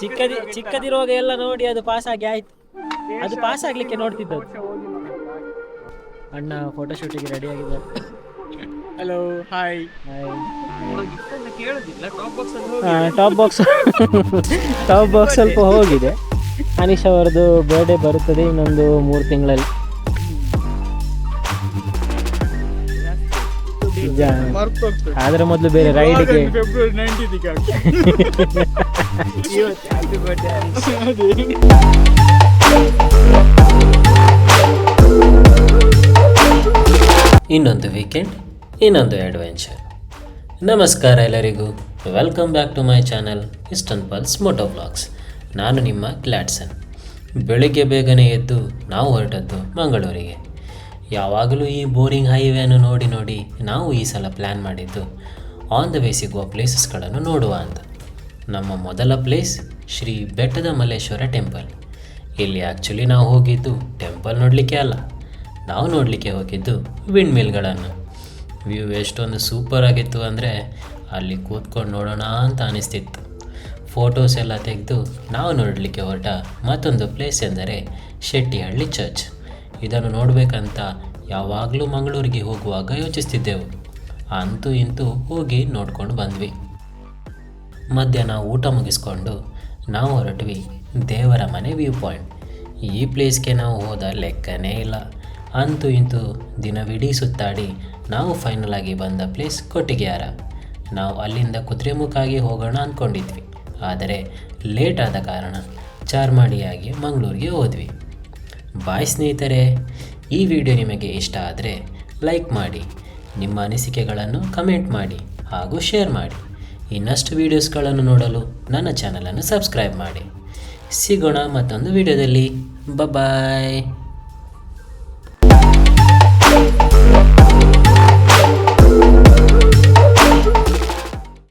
ಚಿಕ್ಕದಿರುವಾಗ ಎಲ್ಲ ನೋಡಿ ಅದು ಪಾಸ್ ಆಗಿ ಆಯ್ತು. ಅದು ಪಾಸ್ ಆಗ್ಲಿಕ್ಕೆ ನೋಡ್ತಿದ್ದದ್ದು. ಅಣ್ಣ ಫೋಟೋಶೂಟಿಗೆ ರೆಡಿ ಆಗಿದ್ದಾರೆ. Hello hi. ಟಾಪ್ ಬಾಕ್ಸ್ ಸ್ವಲ್ಪ ಹೋಗಿದೆ. ಅನೀಶ್ ಅವರದು ಬರ್ಡೇ ಬರುತ್ತದೆ ಇನ್ನೊಂದು 3 ತಿಂಗಳಲ್ಲಿ. ಅದರ ಮೊದಲು ಬೇರೆ ರೈಡ್ಗೆ ಫೆಬ್ರವರಿ 19 ಇನ್ನೊಂದು ವೀಕೆಂಡ್, ಇನ್ನೊಂದು ಅಡ್ವೆಂಚರ್. ನಮಸ್ಕಾರ ಎಲ್ಲರಿಗೂ, welcome back to my channel Eastern Pulse Moto Vlogs. ನಾನು ನಿಮ್ಮ ಗ್ಲಾಡ್ಸನ್. ಬೆಳಿಗ್ಗೆ ಬೇಗನೆ ಎದ್ದು ನಾವು ಹೊರಟದ್ದು ಮಂಗಳೂರಿಗೆ. ಯಾವಾಗಲೂ ಈ ಬೋರಿಂಗ್ ಹೈವೇಯನ್ನು ನೋಡಿ ನಾವು ಈ ಸಲ ಪ್ಲ್ಯಾನ್ ಮಾಡಿದ್ದು ಆನ್ ದ ವೇ ಸಿಗುವ ಪ್ಲೇಸಸ್ಗಳನ್ನು ನೋಡುವ ಅಂತ. ನಮ್ಮ ಮೊದಲ ಪ್ಲೇಸ್ ಶ್ರೀ ಬೆಟ್ಟದ ಮಲ್ಲೇಶ್ವರ ಟೆಂಪಲ್. ಇಲ್ಲಿ ಆ್ಯಕ್ಚುಲಿ ನಾವು ಹೋಗಿದ್ದು ಟೆಂಪಲ್ ನೋಡಲಿಕ್ಕೆ ಅಲ್ಲ, ನಾವು ನೋಡಲಿಕ್ಕೆ ಹೋಗಿದ್ದು ವಿಂಡ್ ಮಿಲ್ಗಳನ್ನು. ವ್ಯೂ ಎಷ್ಟೊಂದು ಸೂಪರ್ ಆಗಿತ್ತು ಅಂದರೆ ಅಲ್ಲಿ ಕೂತ್ಕೊಂಡು ನೋಡೋಣ ಅಂತ ಅನಿಸ್ತಿತ್ತು. ಫೋಟೋಸ್ ಎಲ್ಲ ತೆಗೆದು ನಾವು ನೋಡಲಿಕ್ಕೆ ಹೊರಟ ಮತ್ತೊಂದು ಪ್ಲೇಸ್ ಎಂದರೆ ಶೆಟ್ಟಿಹಳ್ಳಿ ಚರ್ಚ್. ಇದನ್ನು ನೋಡಬೇಕಂತ ಯಾವಾಗಲೂ ಮಂಗಳೂರಿಗೆ ಹೋಗುವಾಗ ಯೋಚಿಸ್ತಿದ್ದೆವು. ಅಂತೂ ಇಂತೂ ಹೋಗಿ ನೋಡ್ಕೊಂಡು ಬಂದ್ವಿ. ಮಧ್ಯಾಹ್ನ ಊಟ ಮುಗಿಸ್ಕೊಂಡು ನಾವು ಹೊರಟ್ವಿ ದೇವರ ಮನೆ ವ್ಯೂ ಪಾಯಿಂಟ್. ಈ ಪ್ಲೇಸ್ಗೆ ನಾವು ಹೋದ ಲೆಕ್ಕನೇ ಇಲ್ಲ. ಅಂತೂ ಇಂತೂ ದಿನವಿಡೀ ಸುತ್ತಾಡಿ ನಾವು ಫೈನಲ್ ಆಗಿ ಬಂದ ಪ್ಲೇಸ್ ಕೊಟ್ಟಿಗೆಹಾರ. ನಾವು ಅಲ್ಲಿಂದ ಕುದುರೆಮುಖಾಗಿ ಹೋಗೋಣ ಅಂದ್ಕೊಂಡಿದ್ವಿ, ಆದರೆ ಲೇಟ್ ಆದ ಕಾರಣ ಚಾರ್ಮಾಡಿಯಾಗಿ ಮಂಗಳೂರಿಗೆ ಹೋದ್ವಿ. ಬಾಯ್ ಸ್ನೇಹಿತರೆ, ಈ ವಿಡಿಯೋ ನಿಮಗೆ ಇಷ್ಟ ಆದರೆ ಲೈಕ್ ಮಾಡಿ, ನಿಮ್ಮ ಅನಿಸಿಕೆಗಳನ್ನು ಕಮೆಂಟ್ ಮಾಡಿ ಹಾಗೂ ಶೇರ್ ಮಾಡಿ. ಇನ್ನಷ್ಟು ವೀಡಿಯೋಸ್ಗಳನ್ನು ನೋಡಲು ನನ್ನ ಚಾನಲನ್ನು ಸಬ್ಸ್ಕ್ರೈಬ್ ಮಾಡಿ. ಸಿಗೋಣ ಮತ್ತೊಂದು ವಿಡಿಯೋದಲ್ಲಿ. ಬಾಯ್.